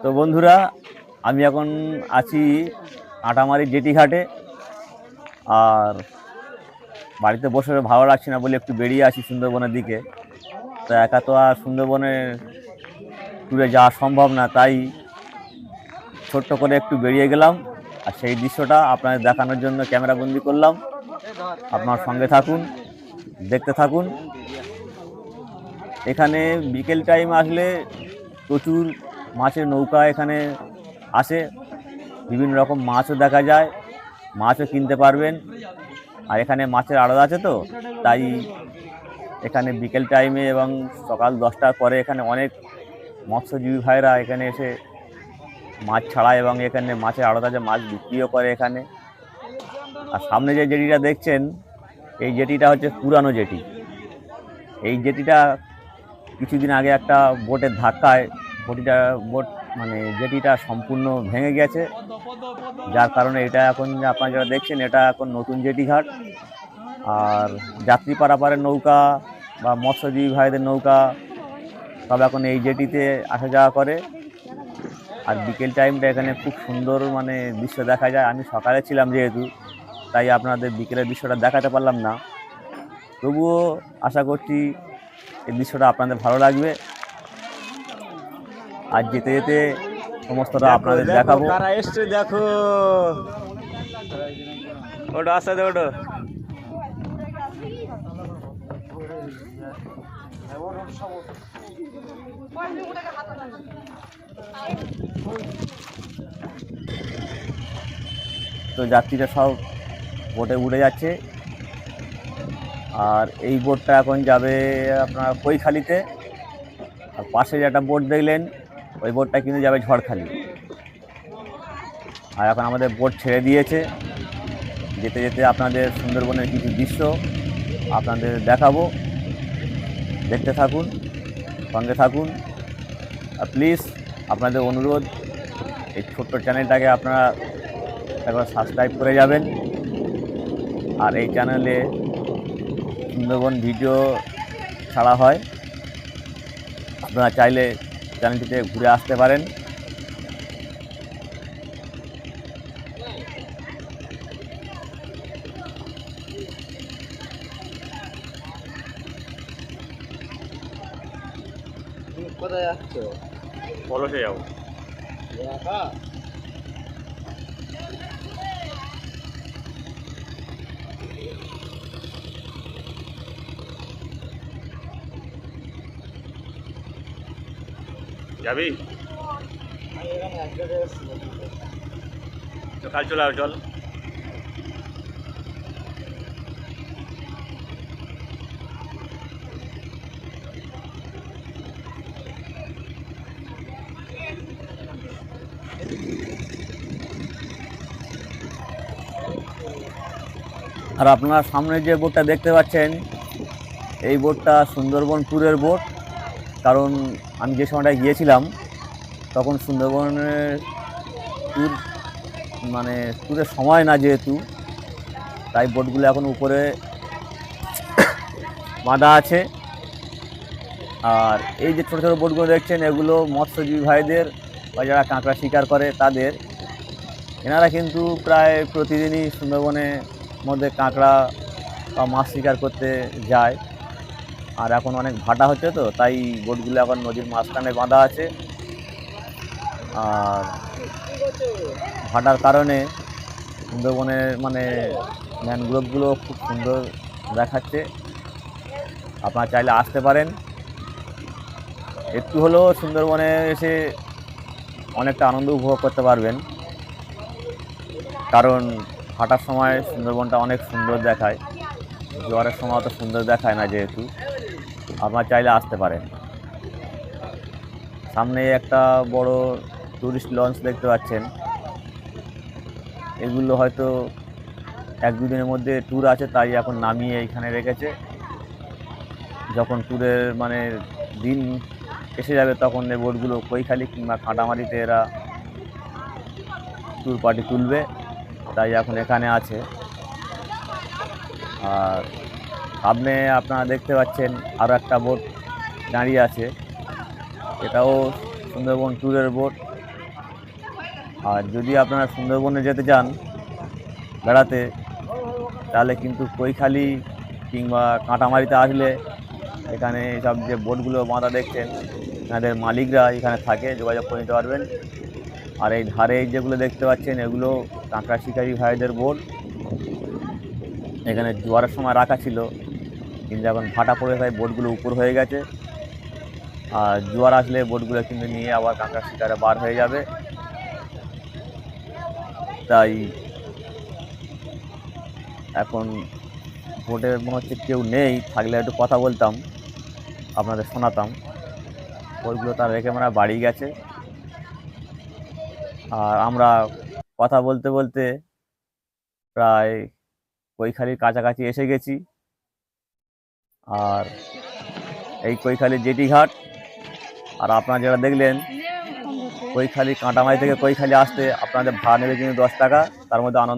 তো বন্ধুরা, আমি এখন আছি আটামারি জেটি ঘাটে। আর বাড়িতে বসে ভালো লাগছে না বলে একটু বেরিয়ে আসি সুন্দরবনের দিকে। তো একা তো আর সুন্দরবনে ট্যুরে যাওয়া সম্ভব না, তাই ছোট্ট করে একটু বেরিয়ে গেলাম। আর সেই দৃশ্যটা আপনাদের দেখানোর জন্য ক্যামেরা বন্দি করলাম। আপনার সঙ্গে থাকুন, দেখতে থাকুন। এখানে বিকেল টাইম আসলে প্রচুর মাছের নৌকা এখানে আসে, বিভিন্ন রকম মাছও দেখা যায়, মাছও কিনতে পারবেন। আর এখানে মাছের আড়ত আছে, তো তাই এখানে বিকেল টাইমে এবং সকাল 10টার পরে এখানে অনেক মৎস্যজীবী ভাইরা এখানে এসে মাছ ছাড়ায় এবং এখানে মাছের আড়ত আছে, মাছ বিক্রিও করে এখানে। আর সামনে যে জেটিটা দেখছেন, এই জেটিটা হচ্ছে পুরানো জেটি। এই জেটিটা কিছুদিন আগে একটা বোটের ধাক্কায় জেটিটা সম্পূর্ণ ভেঙে গেছে, যার কারণে এটা এখন আপনারা যারা দেখছেন এটা এখন নতুন জেটি ঘাট। আর যাত্রী পারাপারের নৌকা বা মৎস্যজীবী ভাইদের নৌকা সব এখন এই জেটিতে আসা যাওয়া করে। আর বিকেল টাইমটা এখানে খুব সুন্দর দৃশ্য দেখা যায়। আমি সকালে ছিলাম যেহেতু, তাই আপনাদের বিকেলের দৃশ্যটা দেখাতে পারলাম না। তবুও আশা করছি এই দৃশ্যটা আপনাদের ভালো লাগবে। আর যেতে যেতে সমস্তটা আপনাদের দেখাবো। কারা এসছে দেখো, ওটা আসতে দে, ওটা তো যাত্রীরা সব বোটে উঠে যাচ্ছে। আর এই বোটটা এখন যাবে আপনার কৈখালিতে। আর পাশে যে একটা বোট দেখলেন, ওই বোটটা কিন্তু যাবে ঝড়খালি। আর এখন আমাদের বোট ছেড়ে দিয়েছে। যেতে যেতে আপনাদের সুন্দরবনের কিছু দৃশ্য আপনাদের দেখাবো, দেখতে থাকুন, সঙ্গে থাকুন। আর প্লিজ আপনাদের অনুরোধ, এই ছোট্ট চ্যানেলটাকে আপনারা একবার সাবস্ক্রাইব করে যাবেন। আর এই চ্যানেলে সুন্দরবন ভিডিও ছাড়া হয়, আপনারা চাইলে চ্যানেলটিতে ঘুরে আসতে পারেন। কোথায় যাচ্ছ? পলসে যাবো। যাবি? কাল চলে চল। আর আপনারা সামনে যে বোটটা দেখতে পাচ্ছেন, এই বোটটা সুন্দরবন ট্যুরের বোট। কারণ আমি যে সময়টা গিয়েছিলাম তখন সুন্দরবনের ট্যুরের সময় না যেহেতু, তাই বোটগুলো এখন উপরে বাঁধা আছে। আর এই যে ছোটো ছোটো বোটগুলো দেখছেন, এগুলো মৎস্যজীবী ভাইদের বা যারা কাঁকড়া শিকার করে তাদের। এনারা কিন্তু প্রায় প্রতিদিনই সুন্দরবনের মধ্যে কাঁকড়া বা মাছ শিকার করতে যায়। আর এখন অনেক ভাটা হচ্ছে, তো তাই বোটগুলো এখন নদীর মাঝখানে বাঁধা আছে। আর ভাটার কারণে সুন্দরবনের ম্যানগ্রোভগুলো খুব সুন্দর দেখাচ্ছে। আপনারা চাইলে আসতে পারেন, একটু হলেও সুন্দরবনে এসে অনেকটা আনন্দ উপভোগ করতে পারবেন। কারণ ভাটার সময় সুন্দরবনটা অনেক সুন্দর দেখায়, জোয়ারের সময় অত সুন্দর দেখায় না যেহেতু। আপনারা চাইলে আসতে পারেন। সামনে একটা বড় টুরিস্ট লঞ্চ দেখতে পাচ্ছেন। এগুলো হয়তো 1-2 দিনের মধ্যে ট্যুর আছে, তাই এখন নামিয়ে এইখানে রেখেছে। যখন ট্যুরের দিন এসে যাবে তখন এই বোটগুলো কৈখালি কিংবা কাঁটামারিতে এরা ট্যুর পার্টি তুলবে, তাই এখন এখানে আছে। আর সামনে আপনারা দেখতে পাচ্ছেন আরও একটা বোট দাঁড়িয়ে আছে, এটাও সুন্দরবন ট্যুরের বোট। আর যদি আপনারা সুন্দরবনে যেতে চান বেড়াতে, তাহলে কিন্তু কৈখালি কিংবা কাঁটামারিতে আসলে এখানে সব যে বোটগুলো বাঁধা দেখছেন, এনাদের মালিকরা এখানে থাকে, যোগাযোগ করে নিতে পারবেন। আর এই ধারে যেগুলো দেখতে পাচ্ছেন এগুলো কাঁকড়া শিকারী ভাইদের বোট। এখানে জোয়ারের সময় রাখা ছিল, কিন্তু এখন ভাটা পড়ে তাই বোটগুলো উপর হয়ে গেছে। আর জোয়ার আসলে বোটগুলো কিন্তু নিয়ে আবার কাঁকড়া শিকারে বার হয়ে যাবে। তাই এখন বোটে মনে হচ্ছে কেউ নেই, থাকলে একটু কথা বলতাম, আপনাদের শোনাতাম। বোটগুলো তার রেখে আমরা বাড়ি গেছে। আর আমরা কথা বলতে বলতে প্রায় কৈখালির কাছাকাছি এসে গেছি। আর এই কৈখালি জেটি ঘাট। আর আপনারা যেটা দেখলেন কৈখালি কাঁটামারি থেকে কৈখালি আসতে আপনাদের ভাড়া নেবে কিন্তু 10 টাকা, তার মধ্যে আনন্দ